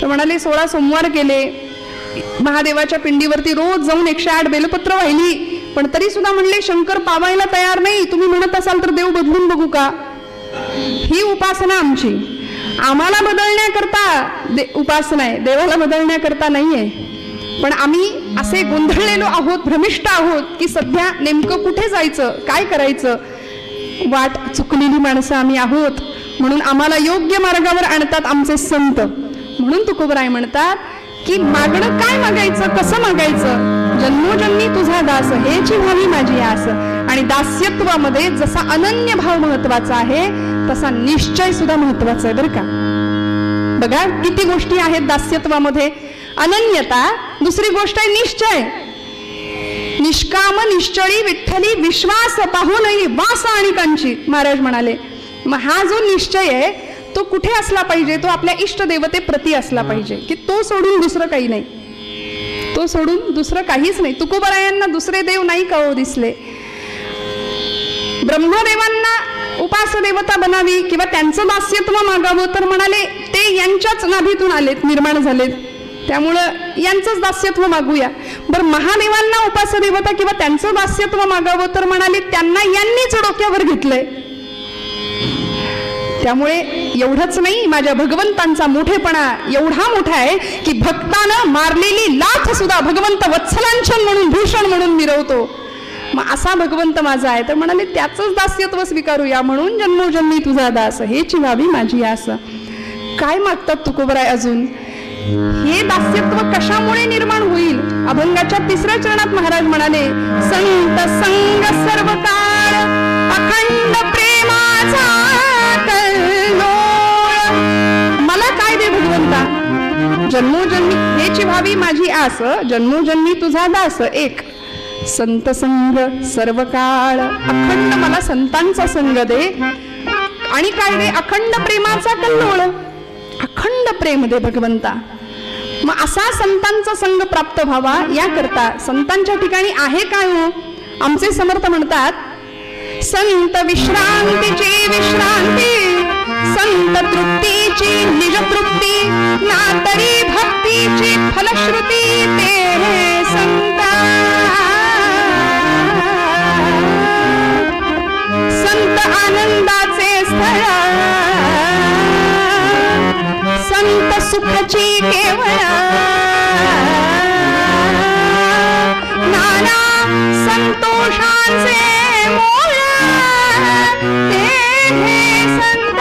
तर म्हणाले 16 सोमवार केले, महादेवाच्या पिंडीवरती रोज जाऊन 108 बेलपत्र वाहिली, पण तरी सुद्धा म्हणले शंकर पावायला तयार नाही. तुम्ही म्हणत असाल तर देव बदलून बघू का? ही उपासना आमची. आम्हाला बदलण्याकरता उपासना आहे, देवाला बदलण्याकरता नाहीये. पण आम्ही असे गोंधळलेलो आहोत, भ्रमिष्ट आहोत की सध्या नेमकं कुठे जायचं, काय करायचं, वाट चुकलेली माणसं आम्ही आहोत. म्हणून आम्हाला योग्य मार्गावर आणतात आमचे संत. म्हणून तुकोबराय म्हणतात की मागणं काय मागायचं, कसं मागायचं? जन्मोजन्मी तुझा दास हेची व्हावी माझी आस. आणि दास्यत्वामध्ये जसा अनन्य भाव महत्वाचा आहे तसा निश्चय सुद्धा महत्वाचा आहे बरं का. बघा किती गोष्टी आहेत दास्यत्वामध्ये. अनन्यता, दुसरी गोष्ट आहे निश्चय. निष्काम निश्चळी विठ्ठली विश्वास पाहू नये वास आणि कांची, महाराज म्हणाले. मग हा जो निश्चय आहे तो कुठे असला पाहिजे? तो आपल्या इष्ट देवतेप्रती असला पाहिजे, की तो सोडून दुसरं काही नाही, तो सोडून दुसरं काहीच नाही. तुकोबरायांना दुसरे देव नाही का हो दिसले? ब्रह्मदेवांना उपास देवता बनावी किंवा त्यांचं दास्यत्व मागावं तर म्हणाले ते यांच्याच नाभीतून आलेत, निर्माण झालेत, त्यामुळं यांचंच दास्यत्व मागूया. बरं महादेवांना उपास देवता किंवा त्यांचं दास्यत्व मागावं तर म्हणाले त्यांना यांनीच डोक्यावर घेतलंय. त्यामुळे एवढंच नाही, माझ्या भगवंतांचा मोठेपणा एवढा मोठा आहे की भक्तानं मारलेली लाथ सुद्धा भगवंत वत्सलांचन म्हणून भूषण म्हणून मिरवतो. मग असा भगवंत माझा आहे तर म्हणाले त्याचंच दास्यत्व स्वीकारूया. म्हणून जन्मोजन्मी तुझा दास हेची व्हावी माझी आस. काय मागतात तुकोबराय अजून? हे दास्यत्व कशामुळे निर्माण होईल? अभंगाच्या 3ऱ्या चरणात महाराज म्हणाले संत संग सर्व काळ अखंड प्रेमाचा कल्लोळ. मला काय दे भगवंता? जन्मोजन्मी हेची व्हावी माझी आस, जन्मोजन्मी तुझा दास एक. संत संग सर्व काळ, अखंड मला संतांचा संग दे. आणि काय दे? अखंड प्रेमाचा कल्लोळ, अखंड प्रेम दे भगवंता. मग असा संतांचा संग प्राप्त व्हावा याकरता संतांच्या ठिकाणी आहे काय हो? आमचे समर्थ म्हणतात संत विश्रांतीची विश्रांती, संत तृप्तीची निज तृप्ती, ना तरी भक्तीची फलश्रुती ते संता. संत आनंदाचे स्थळ, संत सुखाची केवळ, नाना संतोषांचे मोल ते संत.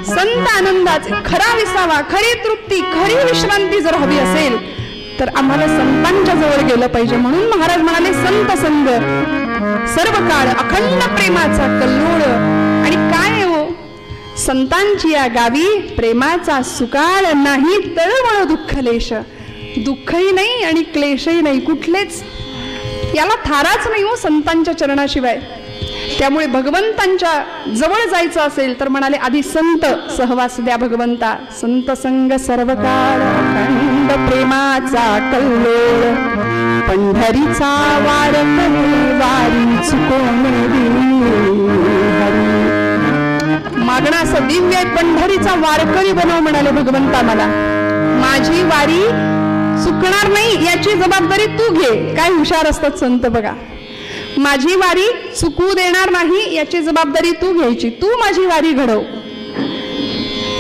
संत आनंदाचे खरा विसावा, खरी तृप्ती, खरी विश्रांती जर हवी असेल तर आम्हाला संतांच्या जवळ गेलं पाहिजे. म्हणून महाराज म्हणाले संत संग सर्व काळ अखंड प्रेमाचा कल्लोळ. आणि काय हो? संतांची या गावी प्रेमाचा सुकाळ नाही, तळमळ दुःखलेश. दुःखही नाही आणि क्लेशही नाही, कुठलेच याला थाराच नाही हो संतांच्या चरणाशिवाय. त्यामुळे भगवंतांच्या जवळ जायचं असेल तर म्हणाले आधी संत सहवास द्या भगवंता. संत संग सर्व काळ अखंड प्रेमाचा कल्लोळ, पंढरीचा वारकरी वारी चुकवणे हरी. मागणं असं दिव्य पंढरीचा वारकरी बनव म्हणाले भगवंता. मला माझी वारी चुकणार नाही याची जबाबदारी तू घे. काय हुशार असतात संत बघा. माझी वारी चुकू देणार नाही याची जबाबदारी तू घ्यायची. तू माझी वारी घडव.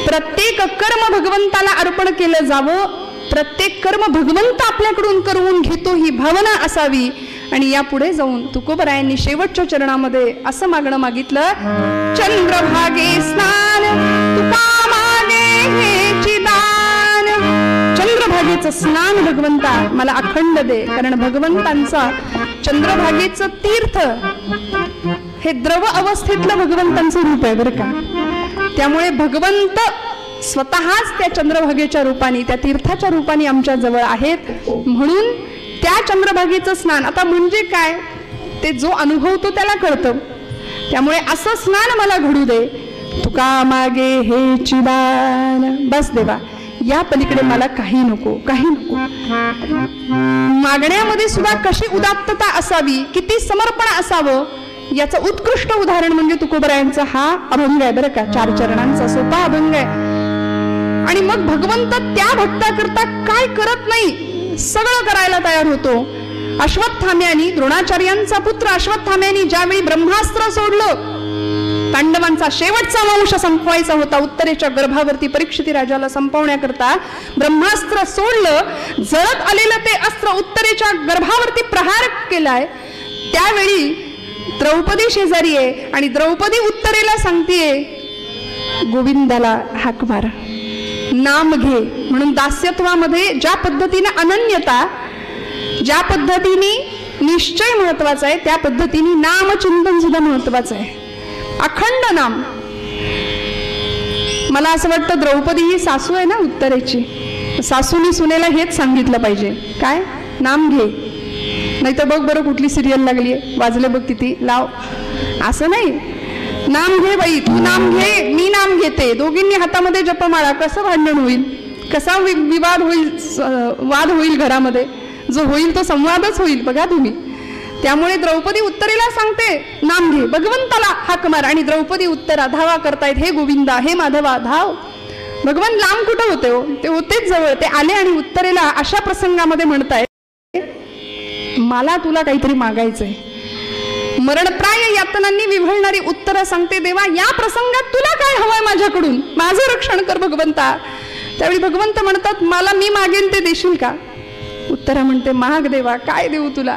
प्रत्येक कर्म भगवंताला अर्पण केलं जावं, प्रत्येक कर्म भगवंत आपल्याकडून करून घेतो ही भावना असावी. आणि यापुढे जाऊन तुकोबरायांनी शेवटच्या चरणामध्ये असं मागणं मागितलं, चंद्रभागे स्नान तुका मागे हेची दान. चंद्रभागेचं स्नान भगवंता मला अखंड दे. कारण भगवंतांचा चंद्रभागेचं तीर्थ हे द्रव अवस्थेतलं भगवंतांचं रूप आहे बरं का. त्यामुळे भगवंत स्वतःच त्या चंद्रभागेच्या रूपाने, त्या तीर्थाच्या रूपाने आमच्या जवळ आहेत. म्हणून त्या चंद्रभागेचं स्नान आता म्हणजे काय ते जो अनुभवतो त्याला कळतं. त्यामुळे असं स्नान मला घडू दे. तुका मागे हेची दान. बस देवा, या पलीकडे मला काही नको, काही नको. मागण्यामध्ये सुद्धा कशी उदात्तता असावी, किती समर्पण असावं याचं उत्कृष्ट उदाहरण म्हणजे तुकोबरायांचा हा अभंग आहे बरं का. 4 चरणांचा सोपा अभंग आहे. आणि मग भगवंत त्या भक्ताकरता काय करत नाही, सगळं करायला तयार होतो. अश्वत्थाम्यानी, द्रोणाचार्यांचा पुत्र अश्वत्थाम्यानी ज्यावेळी ब्रह्मास्त्र सोडलं, पांडवांचा शेवटचा वंश संपवायचा होता, उत्तरेच्या गर्भावरती परीक्षिती राजाला संपवण्याकरता ब्रह्मास्त्र सोडलं, जळत आलेलं ते अस्त्र उत्तरेच्या गर्भावरती प्रहार केलाय. त्यावेळी द्रौपदी शेजारी आहे आणि द्रौपदी उत्तरेला सांगतेय, गोविंदाला हाक मार, नाम घे. म्हणून दास्यत्वामध्ये ज्या पद्धतीने अनन्यता, ज्या पद्धतीने निश्चय महत्वाचा आहे, त्या पद्धतीने नामचिंतन सुद्धा महत्वाचं आहे. अखंड नाम. मला असं वाटतं द्रौपदी ही सासू आहे ना उत्तरेची, सासूनी सुनेला हेच सांगितलं पाहिजे, काय, नाम घे. नाही तर बघ बरं कुठली सिरियल लागली आहे, वाजले बघ किती, लाव. असं नाही, नाम घे बाई, तू नाम घे, मी नाम घेते, दोघींनी हातामध्ये जपमाळा. कसं भांडण होईल, कसा विवाद होईल, वाद होईल घरामध्ये, जो होईल तो संवादच होईल. बघा तुम्ही. त्यामुळे द्रौपदी उत्तरेला सांगते, नाम घे, भगवंताला हाक मार. आणि द्रौपदी उत्तरा धावा करतायत, हे गोविंदा, हे माधवा, धाव. भगवान लांब कुठं होते हो, ते होतेच जवळ. ते आले आणि उत्तरेला अशा प्रसंगामध्ये म्हणताय, मला तुला काहीतरी मागायचंय. मरणप्राय यातनांनी विव्हळणारी उत्तरा सांगते, देवा या प्रसंगात तुला काय हवंय माझ्याकडून, माझं रक्षण कर भगवंता. त्यावेळी भगवंत म्हणतात, मला मी मागेन ते देशील का. उत्तरा म्हणते, माग देवा, काय देऊ तुला.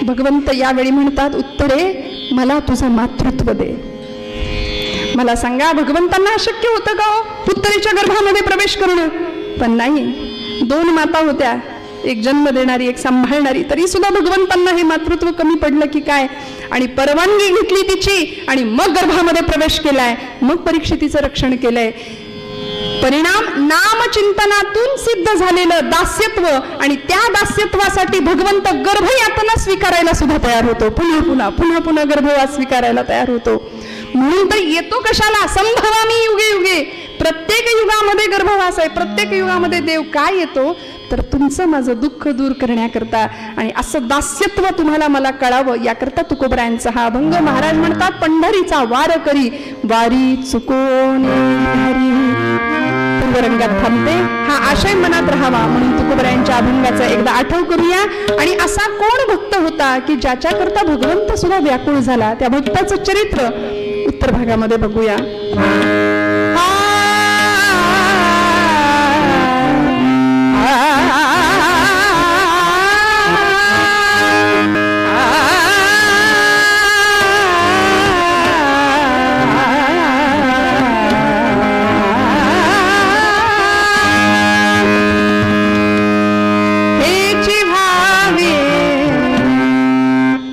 भगवंत यावेळी म्हणतात, उत्तरे मला तुझं मातृत्व दे. मला सांगा, भगवंतांना अशक्य होतं का उत्तरेच्या गर्भामध्ये प्रवेश करणं. पण नाही, 2 माता होत्या, एक जन्म देणारी, एक सांभाळणारी, तरी सुद्धा भगवंतांना हे मातृत्व कमी पडलं की काय. आणि परवानगी घेतली तिची आणि मग गर्भामध्ये प्रवेश केलाय, मग परीक्षितीचं रक्षण केलंय. परिणाम नामचिंतनातून सिद्ध झालेलं दास्यत्व, आणि त्या दास्यत्वासाठी भगवंत गर्भयातना स्वीकारायला सुद्धा तयार होतो. पुन्हा पुन्हा पुन्हा पुन्हा गर्भवास स्वीकारायला तयार होतो. म्हणून तर येतो कशाला, संभवामी युगे युगे. प्रत्येक युगामध्ये गर्भवास आहे, प्रत्येक युगामध्ये देव काय येतो तर तुमचं माझं दुःख दूर करण्याकरता. आणि असं दास्यत्व तुम्हाला मला कळावं याकरता तुकोबरायांचा हा अभंग. महाराज म्हणतात, पंढरीचा वार करी, वारी चुकोने हरी. रंगात थांबते, हा आशय मनात राहावा म्हणून तुकोबरायांच्या अभंगाचा एकदा आठव करूया. आणि असा कोण भक्त होता की ज्याच्याकरता भगवंत सुद्धा व्याकुळ झाला, त्या भक्ताचं चरित्र उत्तर भागामध्ये बघूया.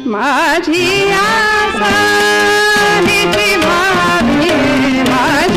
माझी आशा, माझी भावी, माझी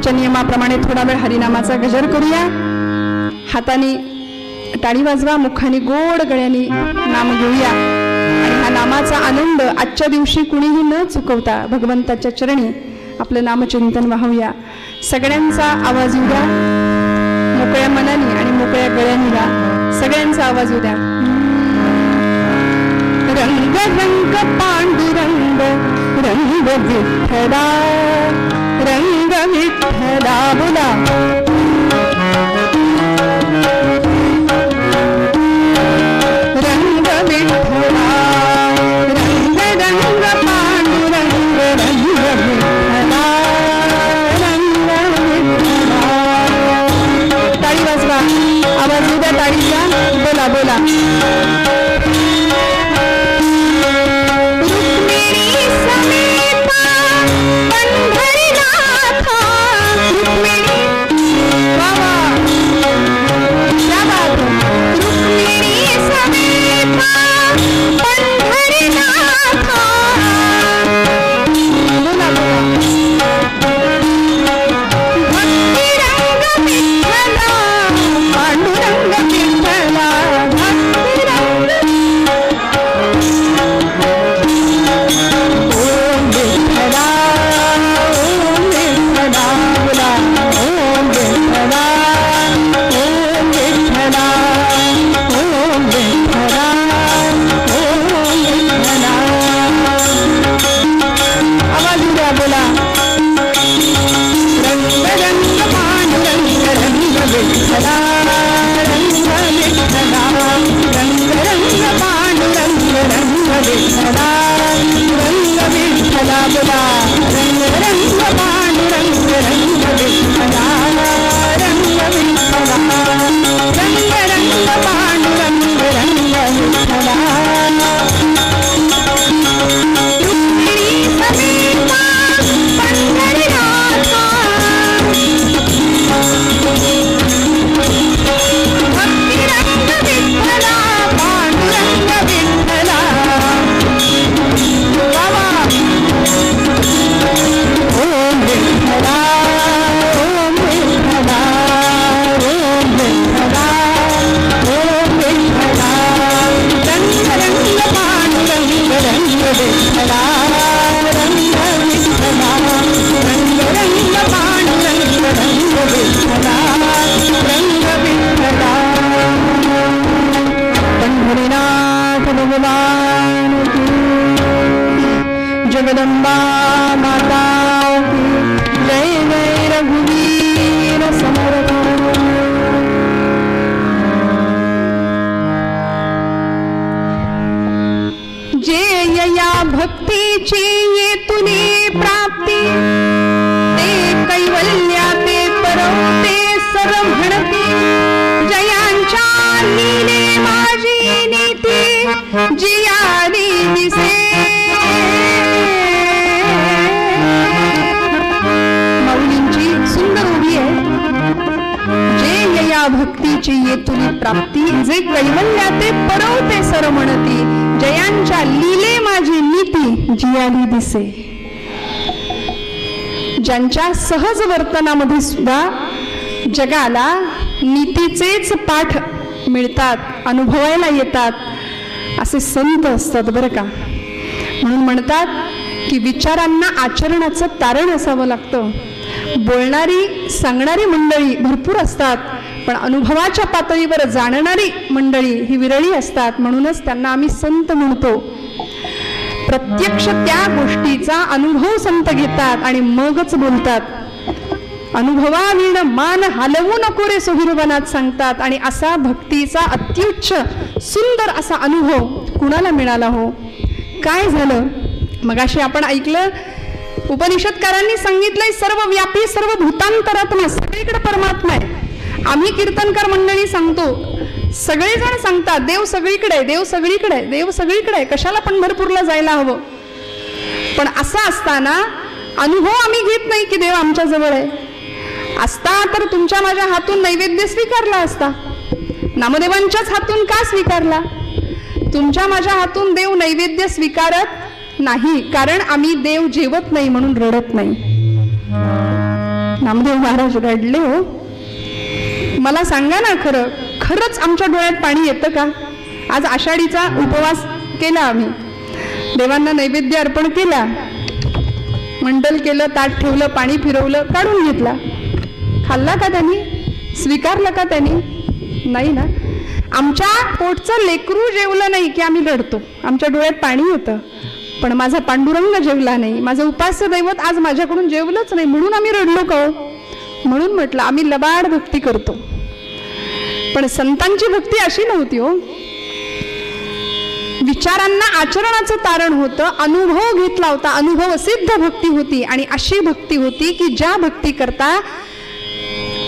रोजच्या नियमाप्रमाणे थोडा वेळ हरिनामाचा गजर करूया. हाताने टाळी वाजवा, मुखाने गोड गळ्याने नाम घेऊया आणि हा नामाचा आनंद आजच्या दिवशी कुणीही न चुकवता भगवंताच्या चरणी आपलं नामचिंतन वाहूया. सगळ्यांचा आवाज येऊ द्या, मोकळ्या मनाने आणि मोकळ्या गळ्याने द्या. सगळ्यांचा आवाज येऊ द्या. रंग रंग पांडुरंग रंग विठ्ठला, रंग विठ्ठला बोला. रंग विठ्ठला, रंग रंग पांडुरंग रंग विठ्ठला, रंग विठ्ठला. टाळी वाजवा, आवाज येऊ द्या टाळीचा. बोला बोला. जगदंबा माता जय जय रघुवीर समर्थ. जे या भक्तीची येतुनी प्राप्ती, ते कैवल्या ते परवते सर म्हणती. जयांच्या लीले माझी नीती जियाली दिसे. सुंदर उभी आहे. जे या भक्तीची येतुली प्राप्ती, जे कैवल्या ते परवते सर म्हणती. जयांच्या लीले माझी नीती जियाली दिसे. ज्यांच्या सहज वर्तनामध्ये सुद्धा जगाला नीतीचेच पाठ मिळतात, अनुभवायला येतात, असे संत असतात बरं का. म्हणून म्हणतात की विचारांना आचरणाचं तारण असावं लागतं. बोलणारी सांगणारी मंडळी भरपूर असतात, पण अनुभवाच्या पातळीवर जाणणारी मंडळी ही विरळी असतात. म्हणूनच त्यांना आम्ही संत म्हणतो. प्रत्यक्ष त्या गोष्टीचा अनुभव संत घेतात आणि मगच बोलतात. अनुभवाविण मान हलवू नको रे सोहिरवनात सांगतात. आणि असा भक्तीचा अत्युच्च सुंदर असा अनुभव कुणाला मिळाला हो? काय झालं? मगाशी आपण ऐकलं, उपनिषदकारांनी सांगितलंय सर्व व्यापी सर्व भूतांतरात्मा, सगळीकडे परमात्मा आहे. आम्ही कीर्तनकार मंडळी सांगतो, सगळेजण सांगतात देव सगळीकडे, देव सगळीकडे, देव सगळीकडे, कशाला पंढरपूरला जायला हवं. पण असं असताना अनुभव आम्ही घेत नाही की देव आमच्या जवळ आहे. असता तर तुमच्या माझ्या हातून नैवेद्य स्वीकारला असता. नामदेवांच्याच हातून का स्वीकारला? तुमच्या माझ्या हातून देव नैवेद्य स्वीकारत नाही, कारण आम्ही देव जेवत नाही म्हणून रडत नाही. नामदेव महाराज रडले. हो, मला सांगा ना, खरंच आमच्या डोळ्यात पाणी येतं का? आज आषाढीचा उपवास केला आम्ही, देवांना नैवेद्य अर्पण केला, मंडल केलं, ताट ठेवलं, पाणी फिरवलं, काढून घेतला. खाल्ला का त्यांनी? स्वीकारलं का त्यांनी? नाही ना. आमच्या पोटचं लेकरू जेवलं नाही की आम्ही रडतो, आमच्या डोळ्यात पाणी होतं. पण माझा पांडुरंग जेवला नाही, माझं उपास्य दैवत आज माझ्याकडून जेवलंच नाही, म्हणून आम्ही रडलो का? म्हणून म्हटलं आम्ही लबाड भक्ती करतो. पण संतांची भक्ती अशी नव्हती. हो, विचारांना आचरणाचं तारण होतं, अनुभव घेतला होता, अनुभव सिद्ध भक्ती होती. आणि अशी भक्ती होती की ज्या भक्ती करता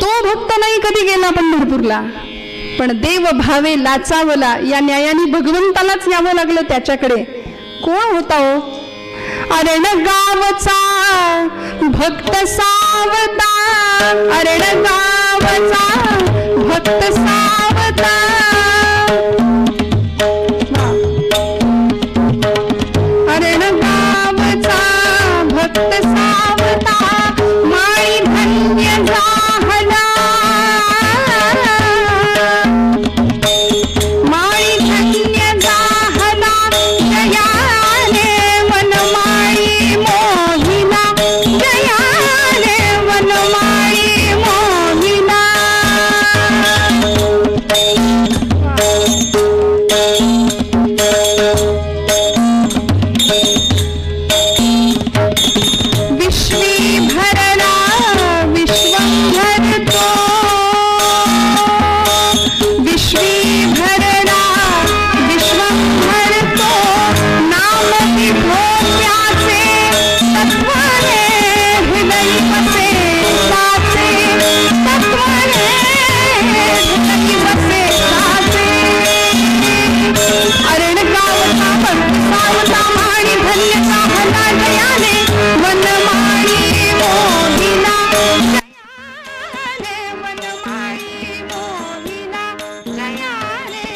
तो भक्त नाही कधी गेला पंढरपूरला, पण देव भावे लाचावला या न्यायाने भगवंतालाच यावं लागलं त्याच्याकडे. कोण होता? हो, अरण गावचा भक्त सावता, अरण गावचा भक्त सावता, अरण गावचा भक्त सावता, माळी धन्य झाला, माळी धन्य झाला, जयाने वनमाळी मोहिना, जयाने वनमाळी मोहिना. विश्वी भरला विश्वंभर तो, विश्वी भरला विश्वंभर तो, नाम विभोत्याचे तत्वाने हृदय बसे साचे, तत्वाने हृदय बसे साचे. अरण गावचा भक्त सावता, माळी धन्य झाला, जयाने वनमाळी मोहिना, जयाने वनमाळी मोहिना, जयाने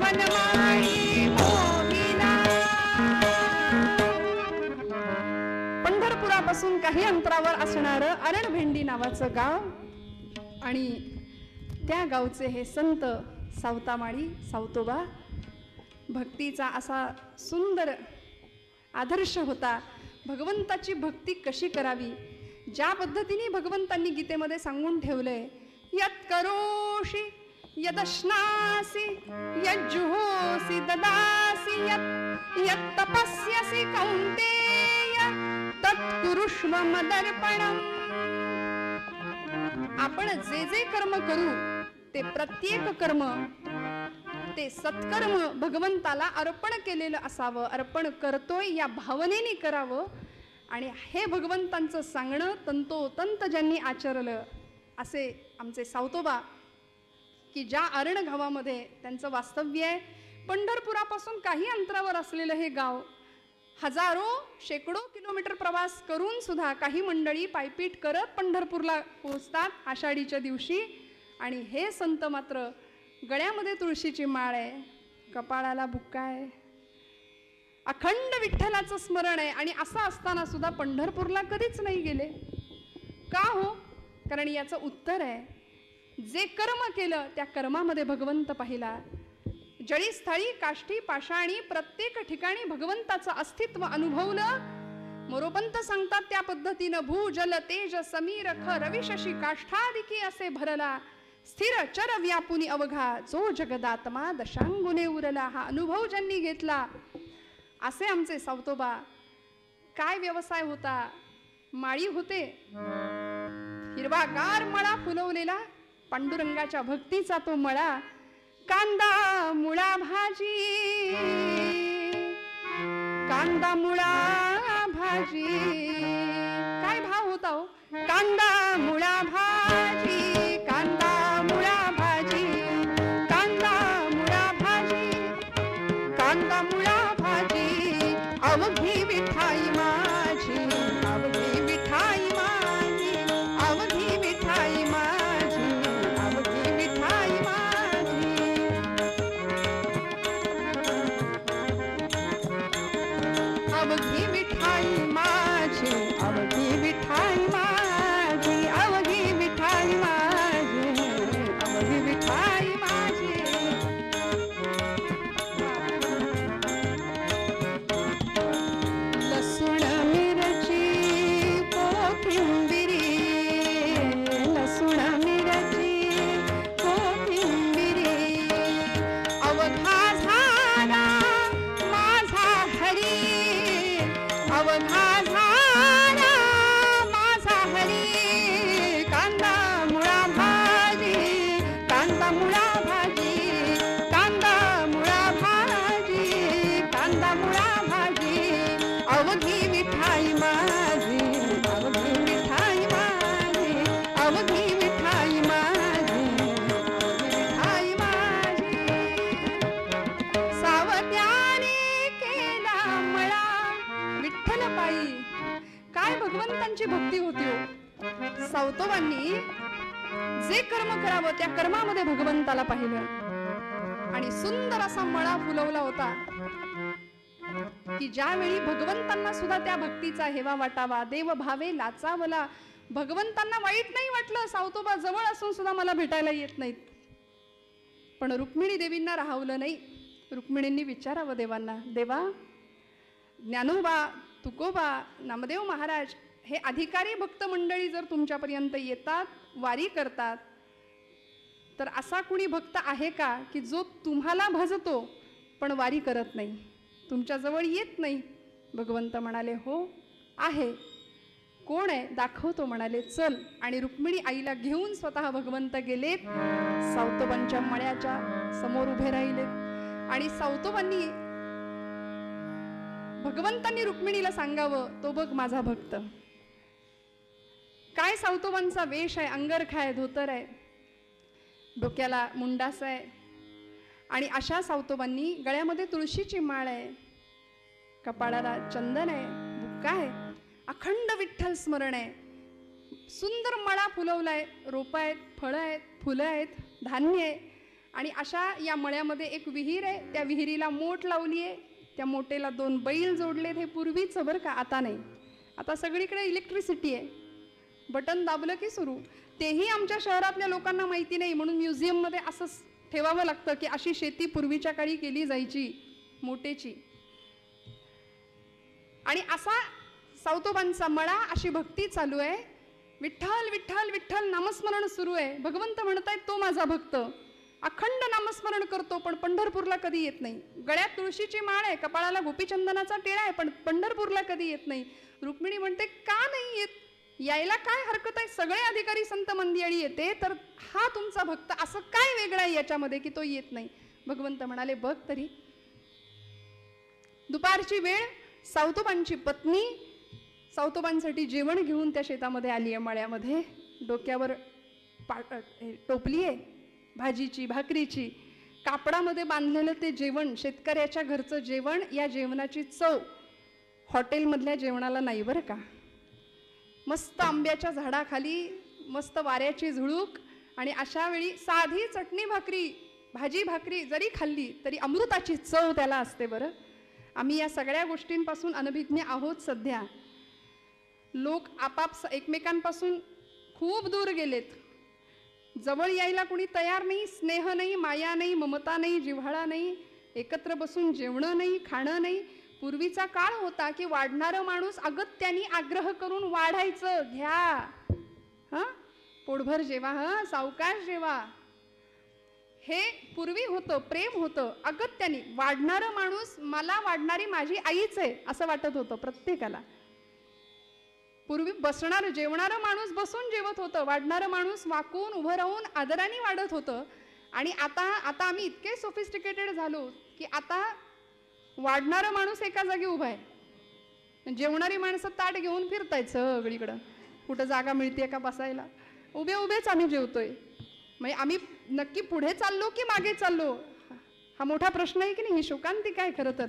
वनमाळी मोहिना. पंढरपुरापासून काही अंतरावर असणारं अरणभेंडी नावाचं गाव, आणि त्या गावचे हे संत सावतामाळी सावतोबा. भक्तीचा असा सुंदर आदर्श होता. भगवंताची भक्ती कशी करावी, ज्या पद्धतीने भगवंतांनी गीतेमध्ये सांगून ठेवलंय, यत् करोषि यदश्नासि यज्जुहोसि ददासि, यत् तपस्यसि कौन्तेय तत्कुरुष्व मदर्पणम्. आपण जे जे कर्म करू ते प्रत्येक कर्म ते सत्कर्म भगवंताला अर्पण केलेलं असावं, अर्पण करतोय या भावनेने करावं. आणि हे भगवंतांचं सांगणं तंतोतंत ज्यांनी आचरलं असे आमचे सावतोबा, की ज्या अरण गावामध्ये त्यांचं वास्तव्य आहे. पंढरपुरापासून काही अंतरावर असलेलं हे गाव, हजारो शेकडो किलोमीटर प्रवास करून सुद्धा काही मंडळी पायपीट करत पंढरपूरला पोहोचतात आषाढीच्या दिवशी. आणि हे संत मात्र गळ्यामध्ये तुळशीची माळ आहे, कपाळाला बुक्का आहे, अखंड विठ्ठलाचं स्मरण आहे. आणि असं असताना सुद्धा पंढरपूरला कधीच नाही गेले. का हो? कारण याचं उत्तर आहे, जे कर्म केलं त्या कर्मामध्ये भगवंत पाहिला. जळी स्थळी काष्ठी पाषाणी प्रत्येक ठिकाणी भगवंताचं अस्तित्व अनुभवलं. मोरोपंत सांगतात त्या पद्धतीनं, भू जल तेज समीर ख रवी शशी काष्ठादिकी असे भरला, स्थिर चर व्यापुनी अवघा जो जगदात्मा दशांगुने उरला. हा अनुभव ज्यांनी घेतला असे आमचे सावतोबा. काय व्यवसाय होता? माळी होते, हिरवागार मळा फुलवलेला, पांडुरंगाच्या भक्तीचा तो मळा. कांदा मुळा भाजी, कांदा मुळा भाजी, काय भाव होता हो? कांदा मुळा भाजी, कांदा मुळा भाजी, कांदा मुळा भाजी, कांदा मुळा भाजी. अवघी विठाई माझी, अवघी विठाई माझी, अवघी विठाई माझी, अवघी विठाई माझी. अवघी विठाई माझी, अवघी विठाई माझी, अवघी जे कर्म करावं त्या कर्मामध्ये भगवंताला पाहिलं आणि सुंदर असा मळा फुलवला होता की ज्यावेळी भगवंतांना सुद्धा त्या भक्तीचा हेवा वाटावा, देव भावे लाचावला. भगवंतांना वाईट नाही वाटलं, सावतोबा जवळ असून सुद्धा मला भेटायला येत नाहीत. पण रुक्मिणी देवींना राहवलं नाही. रुक्मिणींनी विचारावं देवांना, देवा, ज्ञानोबा, तुकोबा, नामदेव महाराज हे अधिकारी भक्त मंडळी जर तुमच्यापर्यंत येतात, वारी करतात, तर असा कुणी भक्त आहे का की जो तुम्हाला भजतो पण वारी करत नाही, तुमच्याजवळ येत नाही? भगवंत म्हणाले, हो आहे. कोण आहे? दाखवतो म्हणाले, चल. आणि रुक्मिणी आईला घेऊन स्वतः भगवंत गेलेत, सावतोबांच्या मळ्याच्या समोर उभे राहिलेत. आणि सावतोबांनी, भगवंतांनी रुक्मिणीला सांगावं, तो बघ माझा भक्त. काय सावतोबांचा वेश आहे, अंगरखा आहे, धोतर आहे, डोक्याला मुंडास आहे. आणि अशा सावतोबांनी गळ्यामध्ये तुळशीची माळ आहे, कपाळाला चंदन आहे, बुक्का आहे, अखंड विठ्ठल स्मरण आहे, सुंदर मळा फुलवलाय, रोपं आहेत, फळं आहेत, फुलं आहेत, धान्य आहे. आणि अशा या मळ्यामध्ये एक विहीर आहे, त्या विहिरीला मोठ लावली आहे, त्या मोठेला 2 बैल जोडलेत. हे पूर्वीचं बरं का, आता नाही. आता सगळीकडे इलेक्ट्रिसिटी आहे, बटन दाबलं की सुरू. तेही आमच्या शहरातल्या लोकांना माहिती नाही, म्हणून म्युझियममध्ये असंच ठेवावं लागतं की अशी शेती पूर्वीच्या काळी केली जायची, मोटेची. आणि असा सावतोबांचा मळा, अशी भक्ती चालू आहे. विठ्ठल विठ्ठल विठ्ठल नामस्मरण सुरू आहे. भगवंत म्हणतायत, तो माझा भक्त अखंड नामस्मरण करतो पण पंढरपूरला कधी येत नाही. गळ्यात तुळशीची माळ आहे, कपाळाला गोपीचंदनाचा टिळा आहे, पण पंढरपूरला कधी येत नाही. रुक्मिणी म्हणते, का नाही येत? यायला काय हरकत आहे? सगळे अधिकारी संत मंदिरी येते, तर हा तुमचा भक्त असं काय वेगळं आहे याच्यामध्ये की तो येत नाही? भगवंत म्हणाले, बघ तरी. दुपारची वेळ, सावतोबांची पत्नी सावतोबांसाठी जेवण घेऊन त्या शेतामध्ये आली आहे, मळ्यामध्ये. डोक्यावर टोपली आहे भाजीची, भाकरीची, कापडामध्ये बांधलेलं ते जेवण, शेतकऱ्याच्या घरचं जेवण. या जेवणाची चव हॉटेलमधल्या जेवणाला नाही बरं का. मस्त आंब्याच्या झाडाखाली, मस्त वाऱ्याची झुळूक. आणि अशा वेळी साधी चटणी भाकरी, भाजी भाकरी जरी खाल्ली तरी अमृताची चव त्याला असते बरं. आम्ही या सगळ्या गोष्टींपासून अनभिज्ञ आहोत सध्या. लोक आपाप एकमेकांपासून खूप दूर गेलेत. जवळ यायला कुणी तयार नाही. स्नेह नाही, माया नाही, ममता नाही, जिव्हाळा नाही, एकत्र बसून जेवणं नाही, खाणं नाही. पूर्वीचा काळ होता की वाढणारं माणूस अगत्याने आग्रह करून वाढायचं, घ्या हां, पोटभर जेवा, हां, सावकाश जेवा. हे पूर्वी होतं, प्रेम होतं. अगत्याने वाढणारं माणूस, मला वाढणारी माझी आईच आहे असं वाटत होतं प्रत्येकाला. पूर्वी बसणारं जेवणारं माणूस बसून जेवत होतं, वाढणारं माणूस वाकून उभं राहून आदराने वाढत होतं. आणि आता आम्ही इतके सोफिस्टिकेटेड झालो की आता वाढणारं माणूस एका जागी उभा आहे, जेवणारी माणसं ताट घेऊन फिरतायत सगळीकडं, कुठं जागा मिळते का बसायला. उभे उभेच आम्ही जेवतोय. म्हणजे आम्ही नक्की पुढे चाललो की मागे चाललो, हा मोठा प्रश्न आहे की नाही. ही शोकांतिका आहे खरं तर.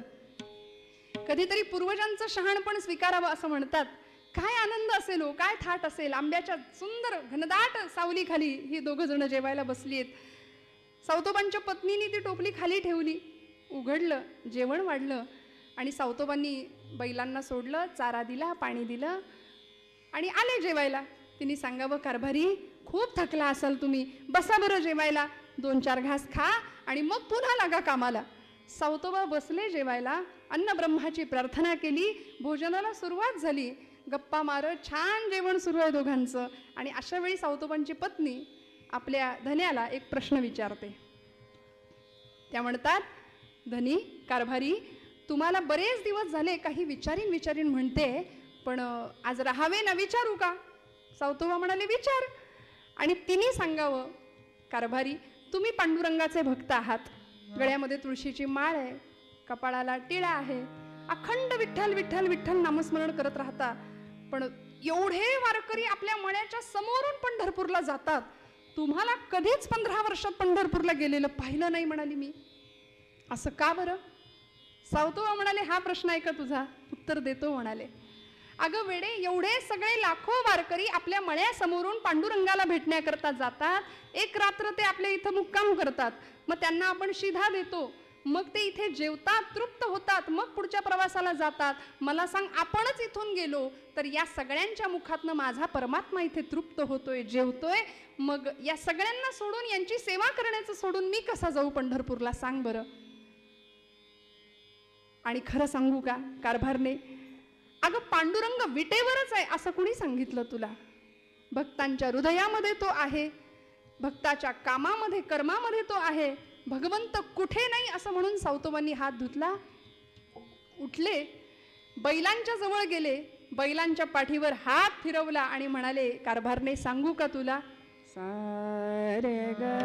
कधीतरी पूर्वजांचं शहाणपण स्वीकारावं असं म्हणतात. काय आनंद असेल हो, काय थाट असेल. आंब्याच्या सुंदर घनदाट सावलीखाली ही 2 जण जेवायला बसली आहेत. सावतोबांच्या पत्नीने ती टोपली खाली ठेवली, उघडलं, जेवण वाढलं. आणि सावतोबांनी बैलांना सोडलं, चारा दिला, पाणी दिलं आणि आले जेवायला. तिने सांगावं, कारभारी खूप थकला असाल तुम्ही, बसा बरं जेवायला, 2-4 घास खा आणि मग पुन्हा लागा कामाला. सावतोबा बसले जेवायला, अन्नब्रह्माची प्रार्थना केली, भोजनाला सुरुवात झाली. गप्पा मारत छान जेवण सुरू आहे दोघांचं. आणि अशा वेळी सावतोबांची पत्नी आपल्या धन्याला एक प्रश्न विचारते. त्या म्हणतात, धनी, कारभारी, तुम्हाला बरेच दिवस झाले काही विचारीन म्हणते, पण आज राहावे ना, विचारू का? सावतोबा म्हणाले, विचार. आणि तिने सांगावं, कारभारी, तुम्ही पांडुरंगाचे भक्त आहात, गळ्यामध्ये तुळशीची माळ आहे, कपाळाला टिळा आहे, अखंड विठ्ठल विठ्ठल विठ्ठल नामस्मरण करत राहता, पण एवढे वारकरी आपल्या मळ्याच्या समोरून पंढरपूरला जातात, तुम्हाला कधीच 15 वर्षात पंढरपूरला गेलेलं पाहिलं नाही म्हणाली मी. असं का बरं? सावतोबा म्हणाले, हा प्रश्न आहे का तुझा? उत्तर देतो म्हणाले. अगं वेडे, एवढे सगळे लाखो वारकरी आपल्या मळ्यासमोरून पांडुरंगाला भेटण्याकरता जातात. एक रात्र ते आपल्या इथं मुक्काम करतात. मग त्यांना आपण शिधा देतो, मग ते इथे जेवतात, तृप्त होतात, मग पुढच्या प्रवासाला जातात. मला सांग, आपणच इथून गेलो तर या सगळ्यांच्या मुखातनं माझा परमात्मा इथे तृप्त होतोय, जेवतोय, मग या सगळ्यांना सोडून, यांची सेवा करण्याचं सोडून मी कसा जाऊ पंढरपूरला, सांग बरं. आणि खरं सांगू का कारभारने, अगं पांडुरंग विटेवरच आहे असं कुणी सांगितलं तुला? भक्तांच्या हृदयामध्ये तो आहे, भक्ताच्या कामामध्ये कर्मामध्ये तो आहे. भगवंत कुठे नाही असं म्हणून सावतोबांनी हात धुतला, उठले, बैलांच्या जवळ गेले, बैलांच्या पाठीवर हात फिरवला आणि म्हणाले, कारभारने सांगू का तुला? सारे ग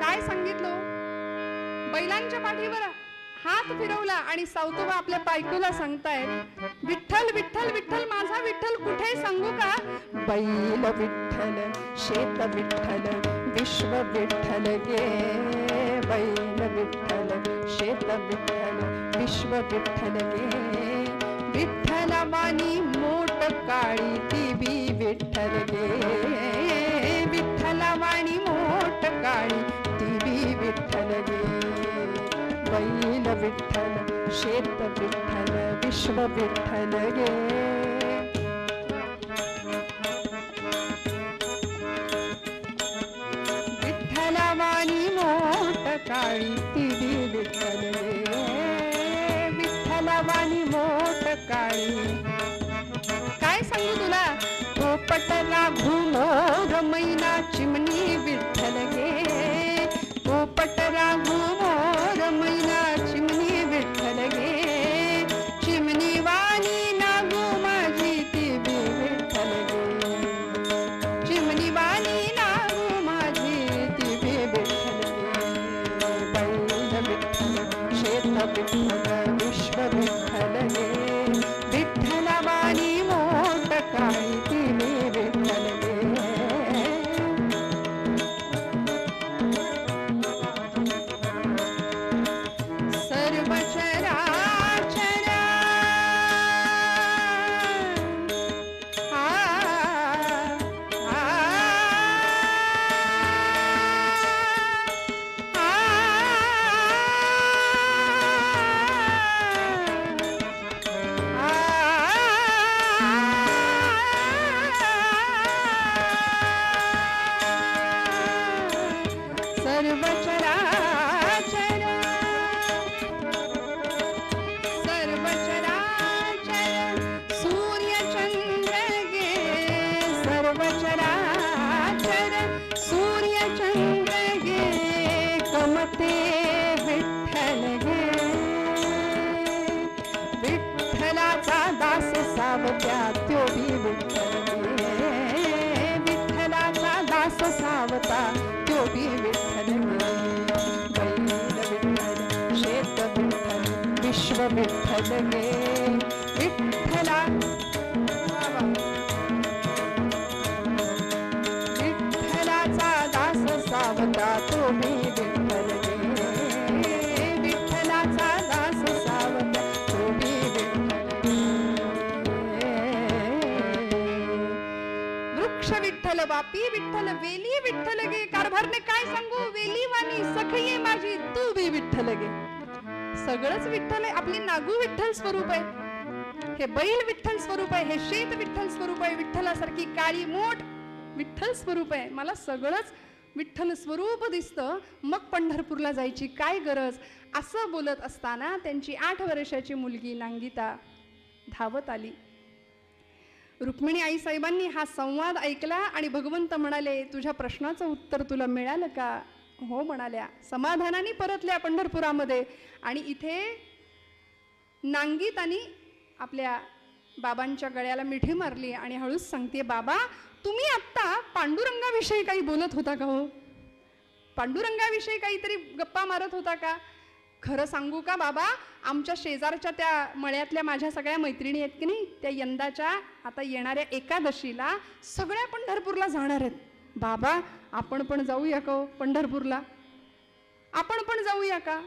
काय सांगितलं? बैलांच्या पाठीवर हात फिरवला आणि सावतोबा आपल्या बायकोला सांगतायत, विठ्ठल विठ्ठल विठ्ठल, माझा विठ्ठल कुठे सांगू का? बैल विठ्ठल, शेत विठ्ठल, विश्व विठ्ठल गे. बैल विठ्ठल, शेत विठ्ठल, विश्व विठ्ठल गे. विठ्ठलवाणी मोठ काळी ती बी विठ्ठल गे. विठ्ठलवाणी मोठ काळी ती बी विठ्ठल गे. बैल विठ्ठल, शेत विठ्ठल, विश्व विठ्ठल गे. विठ्ठलवाणी मोठ काळी ती बी विठ्ठल गे. विठ्ठलवाणी मोठ काळी. काय सांगू तुला? पोपटला घुमोर मैना चिमणी विठ्ठल गे. पोपटला घुमोर मैना चिमणी विठ्ठल गे. चिमणी वाणी नागू माझी ती बी विठ्ठल गे. चिमणी वाणी नागू माझी ती बी विठ्ठल गे. बैल विठ्ठल, शेत विठ्ठल, विश्व विठ्ठल गे. विठ्ठलवाणी मोठ काळी ती बी विठ्ठल गे. सर्व चराचर सर्व चराचर, सर्व चराचर, सूर्य चंद्र गे. सर्व चराचर, सूर्य चंद्र गे. कमते विठ्ठल गे. विठ्ठलाचा दास सावत्या त्यो बी विठ्ठल गे. विठ्ठलाचा दास सावता त्यो बी विठ्ठल गे. बैल विठ्ठल, शेत विठ्ठल, विश्व विठ्ठल गे. विठ्ठला विठ्ठलाचा दास सावता तो बी विठ्ठल गे. विठ्ठलाचा दास सावता तो बी विठ्ठल गे. वृक्ष विठ्ठल, वापी विठ्ठल, वेली विठ्ठल गे. कारभारने काय सांगू? वेली वाणी सखये माझी तू बी विठ्ठल गे. सगळंच विठ्ठल आहे. आपली नागू विठ्ठल स्वरूप आहे, हे बैल विठ्ठल स्वरूप आहे, हे शेत विठ्ठल स्वरूप आहे, विठ्ठलासारखी काळी मोठ विठ्ठल स्वरूप आहे. मला सगळंच विठ्ठल स्वरूप दिसतं, मग पंढरपूरला जायची काय गरज? असं बोलत असताना त्यांची 8 वर्षाची मुलगी नांगिता धावत आली. रुक्मिणी आई साहेबांनी हा संवाद ऐकला आणि भगवंत म्हणाले, तुझ्या प्रश्नाचं उत्तर तुला मिळालं का? हो म्हणाल्या. समाधानाने परतल्या पंढरपुरामध्ये. आणि इथे नांगितानी आपल्या बाबांच्या गळ्याला मिठी मारली आणि हळूच सांगते, बाबा तुम्ही आत्ता पांडुरंगाविषयी काही बोलत होता का? हो, पांडुरंगाविषयी काहीतरी गप्पा मारत होता का? खरं सांगू का बाबा, आमच्या शेजारच्या त्या मळ्यातल्या माझ्या सगळ्या मैत्रिणी आहेत की नाही, त्या यंदाच्या आता येणाऱ्या एकादशीला सगळ्या पंढरपूरला जाणार आहेत. बाबा आपण पण जाऊया का पंढरपूरला? आपण पण जाऊया का?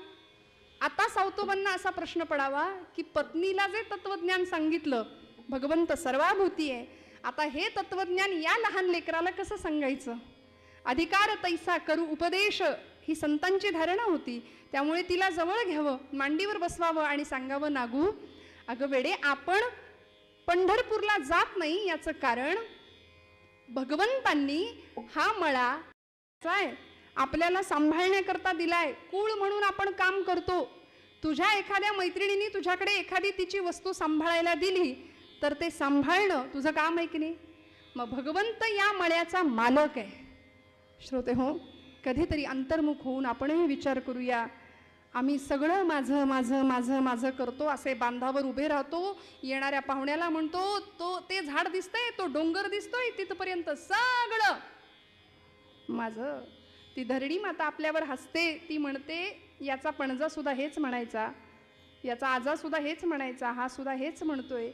आता सावतोबांना असा प्रश्न पडावा की पत्नीला जे तत्वज्ञान सांगितलं, भगवंत सर्वाभूती आहे, आता हे तत्वज्ञान या लहान लेकराला कसं सांगायचं? अधिकार तैसा करू उपदेश ही संतांची धारणा होती. त्यामुळे तिला जवळ घ्यावं, मांडीवर बसवावं आणि सांगावं, नागू अगं वेडे, आपण पंढरपूरला जात नाही याचं कारण भगवंतांनी हा मळा आपल्याला सांभाळण्याकरता दिलाय. कुळ म्हणून आपण काम करतो. तुझ्या एखाद्या मैत्रिणीने तुझ्याकडे एखादी तिची वस्तू सांभाळायला दिली तर ते सांभाळणं तुझं काम आहे की नाही? मग भगवंत या मळ्याचा मालक आहे. श्रोते हो, कधीतरी अंतर्मुख होऊन आपणही विचार करूया. आम्ही सगळं माझं माझं माझं माझं करतो, असे बांधावर उभे राहतो, येणाऱ्या पाहुण्याला म्हणतो तो ते झाड दिसतंय, तो डोंगर दिसतोय, तिथपर्यंत सगळं माझं. ती धरणी माता आपल्यावर हसते, ती म्हणते याचा पणजा सुद्धा हेच म्हणायचा, याचा आजा सुद्धा हेच म्हणायचा, हा सुद्धा हेच म्हणतोय,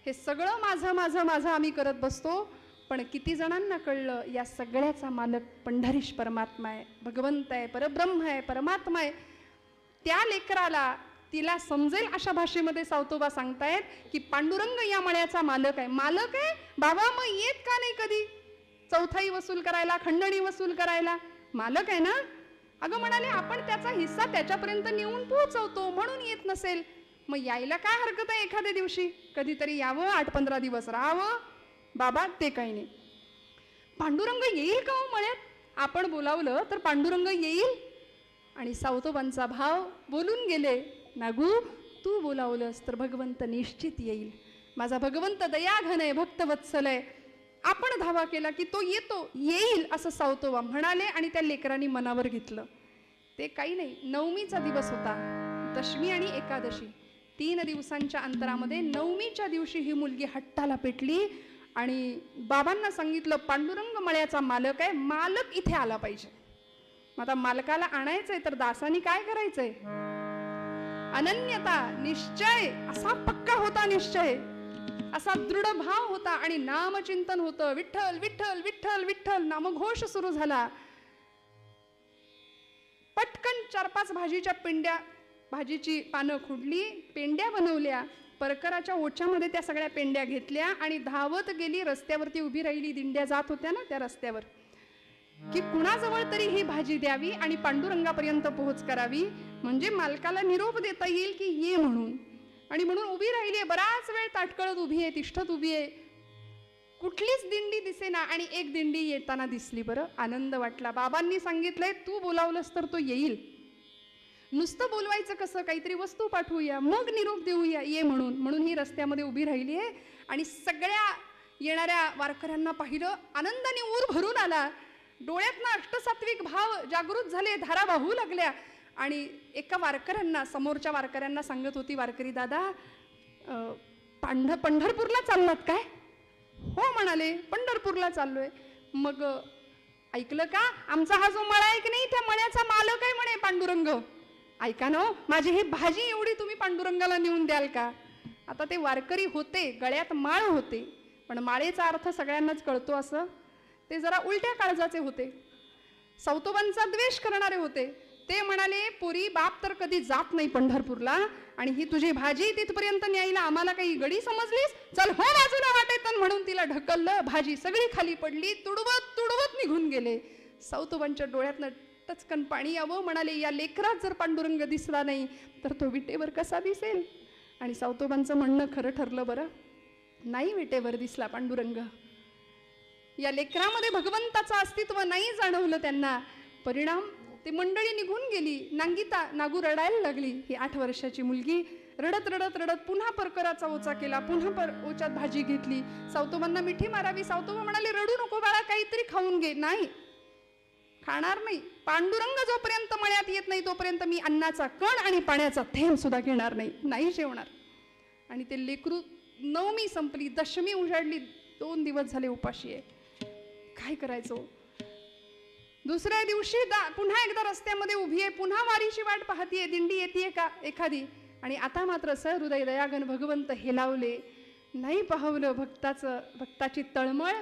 हे सगळं माझं माझं माझं आम्ही करत बसतो. पण किती जणांना कळलं या सगळ्याचा मालक पंढरीश परमात्मा आहे, भगवंत आहे, परब्रह्म आहे, परमात्मा आहे. त्या लेकराला तिला समजेल अशा भाषेमध्ये सावतोबा सांगतायत की पांडुरंग या मळ्याचा मालक आहे. मालक आहे बाबा, मग येत का नाही कधी चौथाई वसूल करायला, खंडणी वसूल करायला? मालक आहे ना. अगं म्हणाले आपण त्याचा हिस्सा त्याच्यापर्यंत नेऊन पोहोचवतो, म्हणून येत नसेल. मग यायला काय हरकत आहे? एखाद्या दिवशी कधीतरी यावं, 8-15 दिवस राहावं. बाबा ते काही नाही. पांडुरंग येईल का हो मळ्यात? आपण बोलावलं तर पांडुरंग येईल? आणि सावतोबांचा भाव बोलून गेले, नागू तू बोलावलंस तर भगवंत निश्चित येईल. माझा भगवंत दयाघन आहे, भक्तवत्सल आहे. आपण धावा केला की तो येतो, येईल असं सावतोबा म्हणाले आणि त्या लेकरांनी मनावर घेतलं. ते काही नाही, नवमीचा दिवस होता, दशमी आणि एकादशी 3 दिवसांच्या अंतरामध्ये नवमीच्या दिवशी ही मुलगी हट्टाला पेटली आणि बाबांना सांगितलं पांडुरंग मळ्याचा मालक आहे, मालक इथे आला पाहिजे. आता मालकाला आणायचंय तर दासानी काय करायचंय? अनन्यता, निश्चय असा पक्का होता, निश्चय असा दृढ भाव होता आणि नामचिंतन होतं. विठ्ठल विठ्ठल विठ्ठल विठ्ठल नामघोष सुरू झाला. पटकन 4-5 भाजीची पानं खुडली, पेंड्या बनवल्या, परकराच्या ओच्यामध्ये त्या सगळ्या पेंड्या घेतल्या आणि धावत गेली. रस्त्यावरती उभी राहिली, दिंड्या जात होत्या ना त्या रस्त्यावर, की कुणाजवळ तरी ही भाजी द्यावी आणि पांडुरंगापर्यंत पोहोच करावी, म्हणजे मालकाला निरोप देता येईल की ये म्हणून. आणि म्हणून उभी राहिली आहे, बराच वेळ ताटकळत उभी आहे, तिष्ठत उभी आहे. कुठलीच दिंडी दिसेना आणि एक दिंडी येताना दिसली. बरं आनंद वाटला. बाबांनी सांगितलंय तू बोलावलंस तर तो येईल. नुसतं बोलवायचं कसं? काहीतरी वस्तू पाठवूया, मग निरोप देऊया, ये म्हणून. म्हणून ही रस्त्यामध्ये उभी राहिली आहे आणि सगळ्या येणाऱ्या वारकऱ्यांना पाहिलं, आनंदाने ऊर भरून आला. डोळ्यातनं अष्टसात्विक भाव जागृत झाले, धारा वाहू लागल्या. आणि एका वारकऱ्यांना, समोरच्या वारकऱ्यांना सांगत होती, वारकरी दादा पंढरपूरला चाललात काय? हो म्हणाले, पंढरपूरला चाललोय. मग ऐकलं का? आमचा हा जो मळा आहे की नाही, त्या मळ्याचा मालक आहे म्हणे पांडुरंग. ऐका ना, माझी ही भाजी एवढी तुम्ही पांडुरंगाला नेऊन द्याल का? आता ते वारकरी होते, गळ्यात माळ होते, पण माळेचा अर्थ सगळ्यांनाच कळतो असं. ते जरा उलट्या काळजाचे होते, सावतोबांचा द्वेष करणारे होते. ते म्हणाले, पुरी बाप तर कधी जात नाही पंढरपूरला आणि ही तुझी भाजी तिथपर्यंत न्यायला आम्हाला काही गडी समजलीस? चल हो बाजूला वाटेतन. म्हणून तिला ढकललं, भाजी सगळी खाली पडली, तुडवत तुडवत निघून गेले. सावतोबांच्या डोळ्यातनं टचकन पाणी यावं. म्हणाले, या लेकरात जर पांडुरंग दिसला नाही तर तो विटेवर कसा दिसेल? आणि सावतोबांचं म्हणणं खरं ठरलं. बरं नाही विटेवर दिसला पांडुरंग, या लेकरामध्ये भगवंताचं अस्तित्व नाही जाणवलं त्यांना. परिणाम ती मंडळी निघून गेली. नागू रडायला लागली. ही 8 वर्षाची मुलगी रडत रडत रडत पुन्हा परकराचा ओचा केला, पुन्हा ओच्यात भाजी घेतली. सावतोबांना मिठी मारावी. सावतोबा म्हणाले, रडू नको बाळा, काहीतरी खाऊन घे. नाही, खाणार नाही. पांडुरंग जोपर्यंत मळ्यात येत नाही तोपर्यंत मी अन्नाचा कण आणि पाण्याचा थेंब सुद्धा घेणार नाही, नाही जेवणार. आणि ते लेकरू, नवमी संपली, दशमी उजाडली, 2 दिवस झाले उपाशी आहे. काय करायचं? दुसऱ्या दिवशी पुन्हा एकदा रस्त्यामध्ये उभी आहे, पुन्हा वारीची वाट पाहतीये, दिंडी येते का एखादी. आणि आता मात्र सहृदय दयागण भगवंत हेलावले, नाही पाहवलं भक्ताची तळमळ.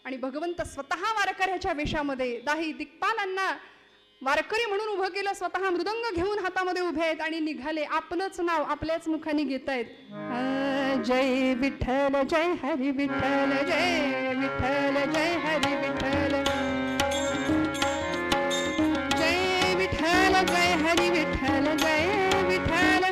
आणि भगवंत स्वतः वारकऱ्याच्या वेशामध्ये दाही दिक्पालांना वारकरी म्हणून उभं केलं, स्वतः मृदंग घेऊन हातामध्ये उभे आहेत आणि निघाले. आपलंच नाव आपल्याच मुखाने घेतायत. जय विठ्ठल जय हरी विठ्ठल, जय विठ्ठल जय हरी विठ्ठल, जय विठ्ठल जय हरी विठ्ठल, जय विठ्ठल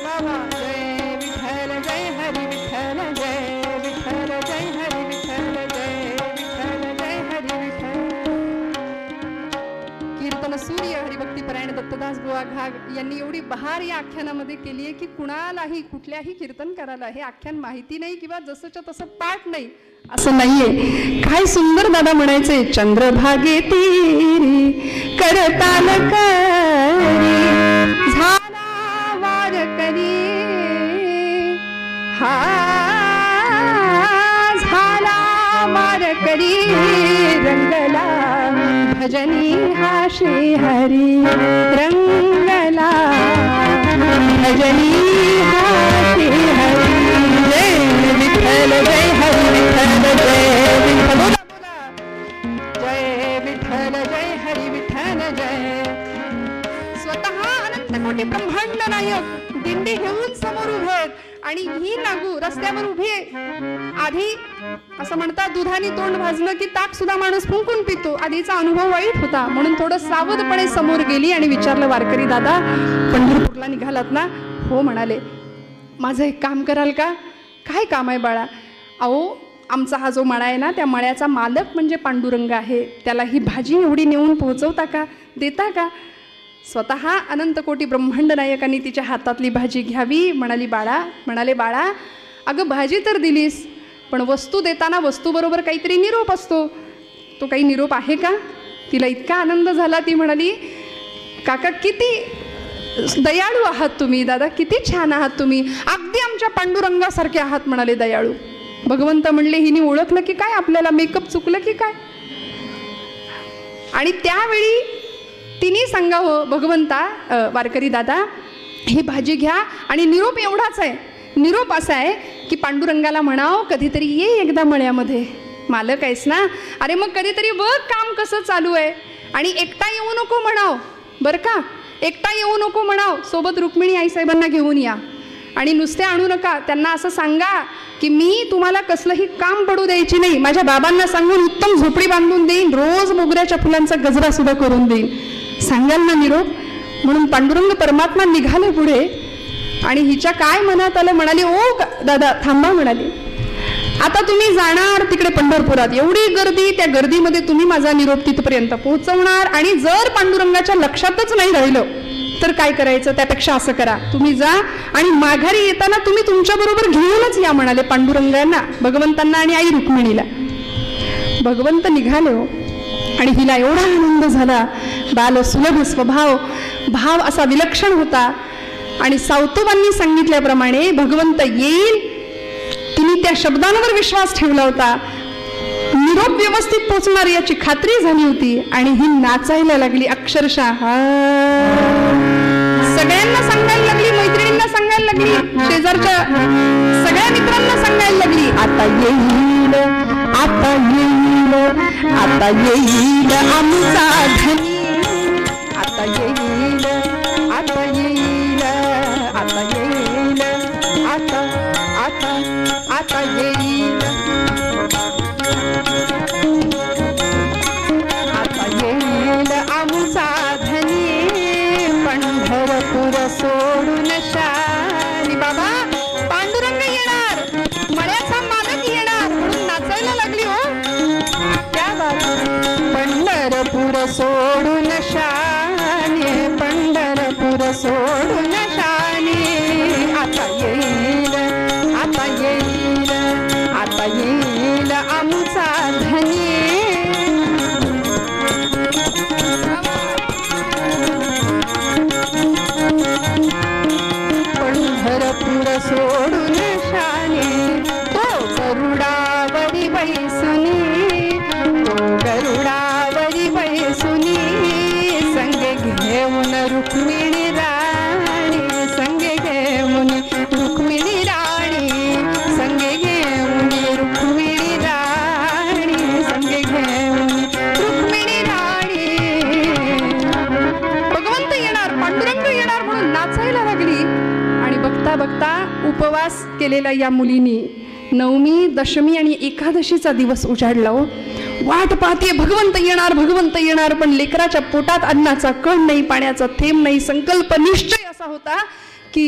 बाबा, जय विठ्ठल जय हरी विठ्ठल, जय विठ्ठल जय हरी विठ्ठल, जय विठ्ठल जय हरी विठ्ठल. कीर्तन सूर्य हरिभक्तीपरायण दत्तदास बुवा घाग यांनी एवढी बहार या आख्यानामध्ये केली आहे की कुणालाही कुठल्याही कीर्तनकाराला हे आख्यान माहिती नाही किंवा जसंच्या तसं पाठ नाही असं नाहीये. काय सुंदर दादा म्हणायचे, चंद्रभागे तीरी करताल करी झाला वारकरी, हा झाला वारकरी रंगला भजनी हा श्री हरी, रंगला भजनी हा श्री हरी. जय विठ्ठल जय हरी विठ्ठल, जय विठ्ठल जय विठ्ठल जय हरी विठ्ठल, जय. स्वतः अनंत कोटी ब्रह्मांड नायक दिंडी घेऊन समोर उभे आहेत आणि ही नागू रस्त्यावर उभी आहे. आधी असं म्हणतात दुधाने तोंड भाजलं की ताक सुद्धा माणूस फुंकून पितो. आधीचा अनुभव वाईट होता म्हणून थोडं सावधपणे समोर गेली आणि विचारलं, वारकरी दादा पंढरपूरला निघालात ना? हो म्हणाले. माझं एक काम कराल का? काय काम आहे बाळा? अहो आमचा हा जो मळा आहे ना, त्या मळ्याचा मालक म्हणजे पांडुरंग आहे, त्याला ही भाजी एवढी नेऊन पोहोचवता का, देता का? स्वतः अनंत कोटी ब्रह्मांड नायकांनी तिच्या हातातली भाजी घ्यावी. म्हणाले बाळा अगं भाजी तर दिलीस, पण वस्तू देताना वस्तूबरोबर काहीतरी निरोप असतो, तो काही निरोप आहे का? तिला इतका आनंद झाला, ती म्हणाली काका किती दयाळू आहात तुम्ही, दादा किती छान आहात तुम्ही, अगदी आमच्या पांडुरंगासारखे आहात म्हणाले दयाळू. भगवंत म्हणले हिने ओळखलं की काय आपल्याला, मेकअप चुकलं की काय? आणि त्यावेळी तिने सांगावं, भगवंता वारकरी दादा ही भाजी घ्या आणि निरोप एवढाच आहे, निरोप असा आहे की पांडुरंगाला म्हणाव कधीतरी ये एकदा मळ्यामध्ये, मालक आहेस ना, अरे मग कधीतरी बघ काम कसं चालू आहे, आणि एकटा येऊ नको म्हणाव बरं का, एकटा येऊ नको म्हणाव, सोबत रुक्मिणी आईसाहेबांना घेऊन या आणि नुसते आणू नका, त्यांना असं सांगा की मी तुम्हाला कसलंही काम पडू द्यायची नाही, माझ्या बाबांना सांगून उत्तम झोपडी बांधून देईन, रोज मोगऱ्याच्या फुलांचा गजरा सुद्धा करून देईन, सांगाल ना निरोप? म्हणून पांडुरंग परमात्मा निघाले पुढे आणि हिच्या काय मनात आलं, म्हणाली ओ दादा थांबा, म्हणाली आता तुम्ही जाणार तिकडे पंढरपुरात, एवढी गर्दी, त्या गर्दीमध्ये तुम्ही माझा निरोप तिथपर्यंत पोहोचवणार, आणि जर पांडुरंगाच्या लक्षातच नाही राहिलं तर काय करायचं, त्यापेक्षा असं करा तुम्ही जा आणि माघारी येताना तुम्ही तुमच्या बरोबर घेऊनच या म्हणाले पांडुरंगांना, भगवंतांना आणि आई रुक्मिणीला. भगवंत निघाले हो आणि हिला एवढा आनंद झाला, बाल सुलभ स्वभाव, भाव असा विलक्षण होता. आणि सावतोबांनी सांगितल्याप्रमाणे भगवंत येईल, तिने त्या शब्दांवर विश्वास ठेवला होता, निरोप व्यवस्थित पोचणार याची खात्री झाली होती, आणि ही नाचायला लागली अक्षरशः, सगळ्यांना सांगायला लागली, मैत्रिणींना सांगायला लागली, शेजारच्या सगळ्या मित्रांना सांगायला लागली, आता येईल, आता येईल, आता येईल आमचा धनी, आता येईल, आता येईल, आता येईल, आता आता आता येईल, आता येईल आमचा धनी, पंढरपूर सोडून शानी. बाबा पांडुरंग येणार, मळ्याचा मालक येणार म्हणून नाचायला लागली हो. त्या बाबा पंढरपूर सोडून शानी, पंढरपूर सोडून शानी, आता येईल, आता येईल, आता येईल आमचा धनी. पंढरपूर सोडून शानी, तो गरुडावरी बैसुनी, तो गरुडावरी बैसुनी संगे घेऊन रुक्मिणी राणी संगे घेऊन रुक्मिणी राणी संगे घेऊन रुक्मिणी राणी संगे घेऊन रुक्मिणी राणी. भगवंत येणार, पांडुरंग येणार म्हणून नाचायला लागली. आणि बघता बघता उपवास केलेल्या या मुलीनी नवमी, दशमी आणि एकादशीचा दिवस उजाडला. हो, वाट पाहते भगवंत येणार, पण लेकराच्या पोटात अन्नाचा कण नाही, पाण्याचा थेंब नाही. संकल्प निश्चय असा होता की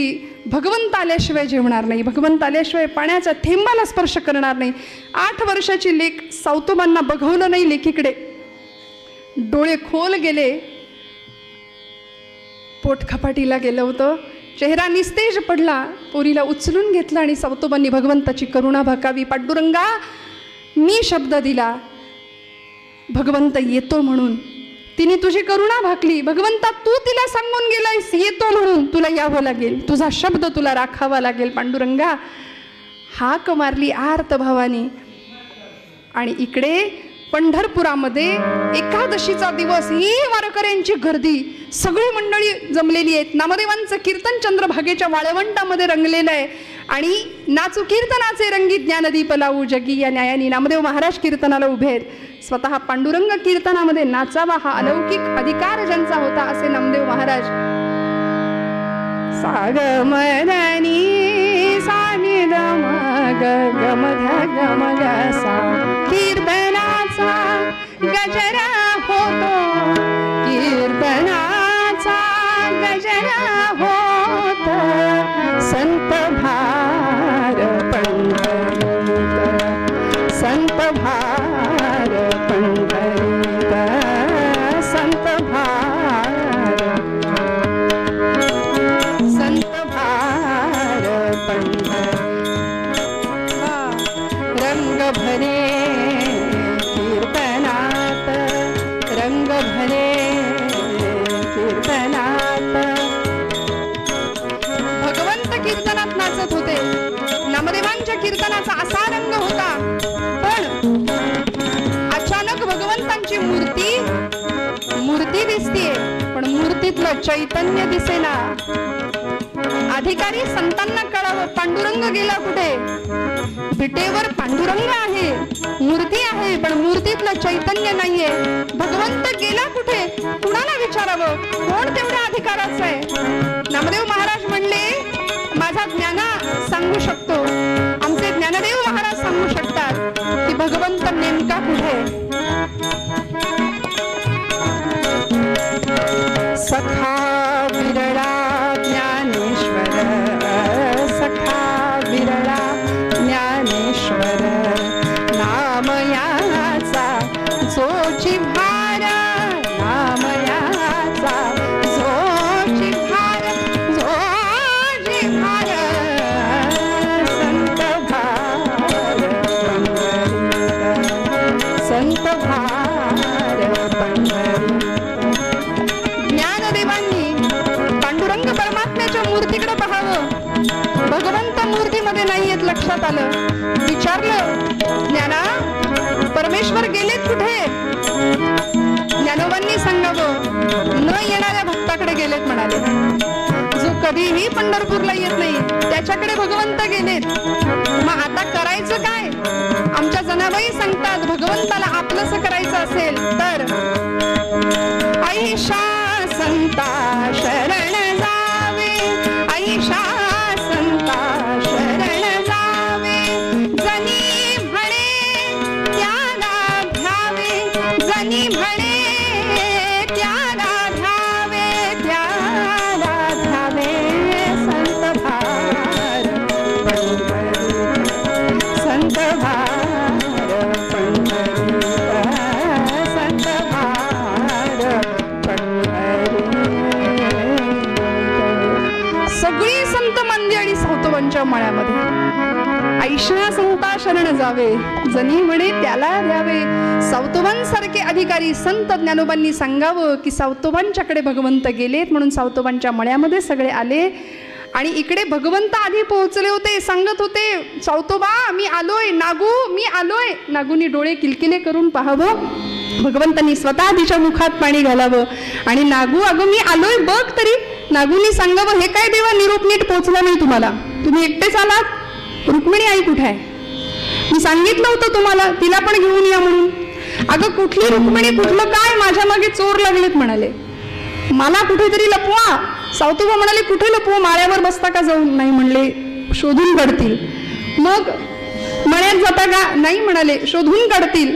भगवंत आल्याशिवाय जेवणार नाही, भगवंत आल्याशिवाय पाण्याच्या थेंबाला स्पर्श करणार नाही. 8 वर्षाची लेक सावतोबांना बघवलं नाही लेकीकडे. डोळे खोल गेले, पोट खपाटीला गेलं होतं, चेहरा निस्तेज पडला. पोरीला उचलून घेतलं आणि सावतोबांनी भगवंताची करुणा भाकावी. पांडुरंगा, मी शब्द दिला भगवंत येतो म्हणून, तिने तुझी करुणा भाकली. भगवंता, तू तिला सांगून गेलायस येतो म्हणून, तुला यावं लागेल, तुझा शब्द तुला राखावा लागेल. पांडुरंगा, हाक मारली आर्त भावानी. आणि इकडे पंढरपुरामध्ये एकादशीचा दिवस, ही वारकऱ्यांची गर्दी, सगळी मंडळी जमलेली आहेत. नामदेवांचं कीर्तन चंद्रभागेच्या वाळवंटामध्ये रंगलेलं आहे. आणि नाचू कीर्तनाचे रंगी ज्ञानदीप लावू जगी या न्यायाने नामदेव महाराज कीर्तनाला उभे आहेत. स्वतः पांडुरंग कीर्तनामध्ये नाचावा हा अलौकिक अधिकार ज्यांचा होता असे नामदेव महाराज. सागमनी सानी गमग गमध्या गमग सा कीर्तनाचा गजरा होतो, कीर्तनाचा गजरा होतो. संत भार पंढरीत, संत भार पंढरीत, संत भार, संत भार पंढरीत. रंग भरे कीर्तनात, रंग भरे कीर्तनात. भगवंत कीर्तनात नाचत होते. नामदेवांच्या कीर्तनाचा असा रंग होता. पण अचानक भगवंतांची मूर्ती दिसतीये, पण मूर्तीतलं चैतन्य दिसेना. अधिकारी संतांना कळावं पांडुरंग गेला कुठे. विटेवर पांडुरंग आहे, मूर्ती आहे, पण मूर्तीतलं चैतन्य नाहीये. भगवंत गेला कुठे, कुणाला विचारावं, कोण तेवढ्या अधिकाराचं आहे. नामदेव महाराज म्हणले, माझा ज्ञाना सांगू शकतो, आमचे ज्ञानदेव महाराज सांगू शकतात की भगवंत नेमका कुठे. सखा विरळा ज्ञानेश्वर, सखा विरळा ज्ञानेश्वर. नाम याचा जोची भार, नाम याचा जोची भार, जोची भार. संत भार पंढरीत, संत भार पंढरीत. ज्ञानदेवांनी पांडुरंग परमात्म्याच्या मूर्तीकडे पाहावं. भगवंत मूर्तीमध्ये नाहीयेत लक्षात आलं. विचारलं, ज्ञाना परमेश्वर गेलेत कुठे. ज्ञानोबांनी सांगावं, न येणाऱ्या भक्ताकडे गेलेत म्हणाले. जो कधीही पंढरपूरला येत नाही त्याच्याकडे भगवंत गेलेत. मग आता करायचं काय. आमच्या जनाबाई सांगतात, भगवंताला आपलंसं करायचं असेल तर ऐशा संता शरण जावे, ऐशा संता शरण जावे. जनी म्हणे त्याला ध्यावे, जनी म्हणे त्याला ध्यावे, त्याला ध्यावे. संत भार पंढरीत, संत भार पंढरीत, संत भार पंढरीत. सगळी संत मंडळी सावतोबांच्या मळ्यामध्ये. ऐशा संता शरण जावे, जनी म्हणे त्याला द्यावे. सावतोबांसारखे अधिकारी संत ज्ञानोबांनी सांगावं की सावतोबांच्याकडे भगवंत गेलेत म्हणून सावतोबांच्या मळ्यामध्ये सगळे आले. आणि इकडे भगवंत आधी पोहोचले होते. सांगत होते, सावतोबा मी आलोय, नागू मी आलोय. नागूनी डोळे किलकिले करून पाहावं. भगवंतांनी स्वतः तिच्या मुखात पाणी घालावं आणि नागू अगं मी आलोय बघ तरी. नागूंनी सांगावं हे काय देवा निरोप नीट पोचला नाही तुम्हाला, तुम्ही एकटेच आलात, रुक्मिणी आई कुठे आहे? मी सांगितलं होतं तुम्हाला तिला पण घेऊन या म्हणून. अगं कुठली रुक्मिणी कुठलं काय, माझ्या मागे चोर लागलेत म्हणाले, मला कुठेतरी लपवा. सावतोबा म्हणाले कुठे लपवू, माळ्यावर बसता का जाऊन? नाही म्हणले शोधून काढतील. मग मळ्यात जाता का? नाही म्हणाले शोधून काढतील.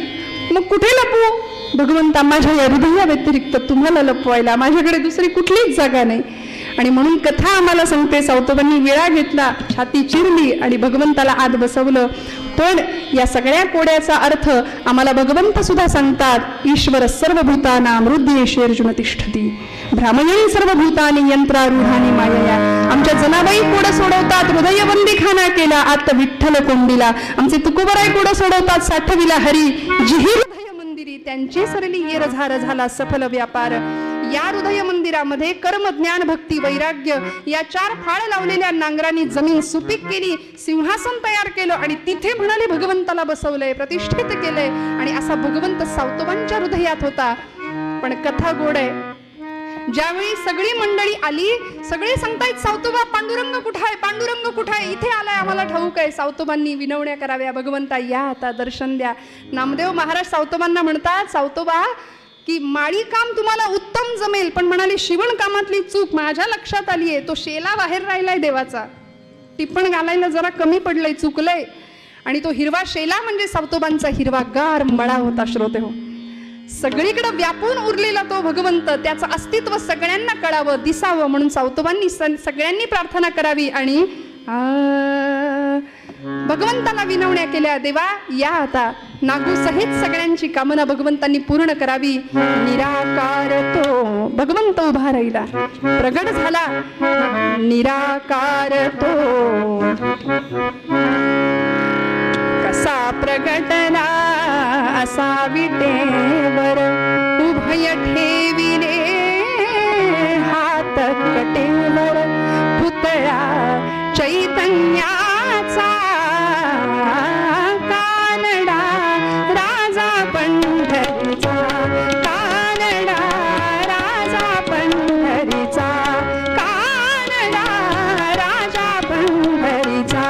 मग कुठे लपवू? भगवंता माझ्या या हृदया व्यतिरिक्त तुम्हाला लपवायला माझ्याकडे दुसरी कुठलीच जागा नाही. आणि म्हणून कथा आम्हाला सांगते सावतोबांनी विळा घेतला, छाती चिरली आणि भगवंताला आत बसवलं. पण या सगळ्या कोड्याचा अर्थ आम्हाला भगवंत सुद्धा सांगतात, ईश्वर सर्वभूतानां हृदयेषु अर्जुन तिष्ठती भ्रामयन् सर्वभूतानि यंत्रारूढानि मायया. आमच्या जनाबाई कोड सोडवतात, हृदयबंदी खाना केला आत विठ्ठल कोंडीला. आमचे तुकोबराय कोड सोडवतात, साठविला हरी जिही हृदय मंदिरी त्यांची सरली येर झार झाला सफल व्यापार. या हृदय मंदिरामध्ये कर्म ज्ञान भक्ती वैराग्य या 4 फाळ लावलेल्या नांगरांनी जमीन सुपीक केली, सिंहासन तयार केलं आणि तिथे म्हणाले भगवंताला बसवलंय, प्रतिष्ठित केलंय. आणि असा भगवंत सावतोबांच्या हृदयात होता. पण कथा गोड आहे. ज्यावेळी सगळी मंडळी आली, सगळे सांगतायत सावतोबा पांडुरंग कुठाय, पांडुरंग कुठाय, इथे आलाय आम्हाला ठाऊक आहे. सावतोबांनी विनवण्या कराव्या, भगवंता या आता दर्शन द्या. नामदेव महाराज सावतोबांना म्हणतात, सावतोबा की माळी काम तुम्हाला उत्तम जमेल, पण म्हणाले शिवण कामातली चूक माझ्या लक्षात आली आहे. तो शेला बाहेर राहिलाय देवाचा, टिप्पण घालायला जरा कमी पडलंय, चुकलंय. आणि तो हिरवा शेला म्हणजे सावतोबांचा हिरवागार मळा होता. श्रोते हो, सगळीकडे व्यापून उरलेला तो भगवंत, त्याचं अस्तित्व सगळ्यांना कळावं, दिसावं म्हणून सावतोबांनी सगळ्यांनी प्रार्थना करावी आणि भगवंताला विनवण्या केल्या. देवा या आता. नागू सहित सगळ्यांची कामना भगवंतांनी पूर्ण करावी. निराकार तो भगवंत उभा राहिला, प्रगट झाला. निराकार तो कसा प्रगटला असा विटेवर उभय ठेविले हात कटेवर. पुतळा चैतन्याचा कानडा राजा पंढरीचा, कानडा राजा पंढरीचा, कानडा राजा पंढरीचा.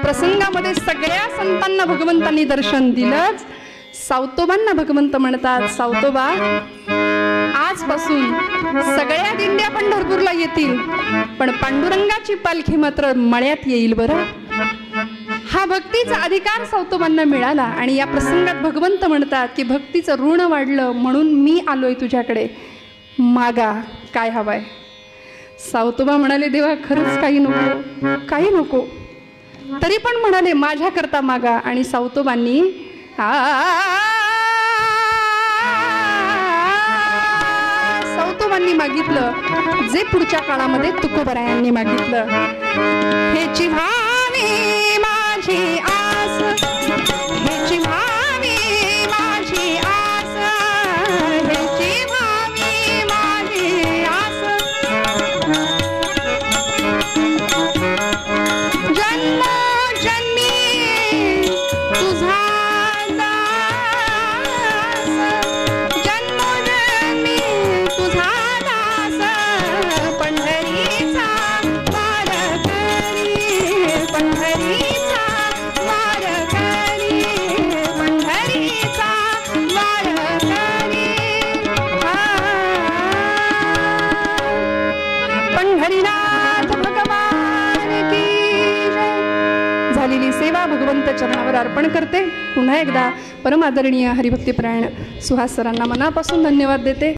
प्रसंगामध्ये सगळ्या संतांना भगवंतांनी दर्शन दिलंच. सावतोबांना भगवंत म्हणतात, सावतोबा आजपासून सगळ्या दिंड्या पंढरपूरला येतील, पण पांडुरंगाची पालखी मात्र मळ्यात येईल बरं. हा भक्तीचा अधिकार सावतोबांना मिळाला. आणि या प्रसंगात भगवंत म्हणतात की भक्तीचं ऋण वाढलं म्हणून मी आलोय तुझ्याकडे, मागा काय हवाय. सावतोबा म्हणाले देवा खरंच काही नको, काही नको. तरी पण म्हणाले माझ्या करता मागा. आणि सावतोबांनी सावतोबांनी मागितलं जे पुढच्या काळामध्ये तुकोबरायांनी मागितलं. हेची भावी माझी आस, हेची भावी माझी आस, हेची भावी माझी आस. सेवा भगवंत चरणावर अर्पण करते. पुन्हा एकदा परम आदरणीय हरिभक्तीपरायण सुहास सरांना मनापासून धन्यवाद देते.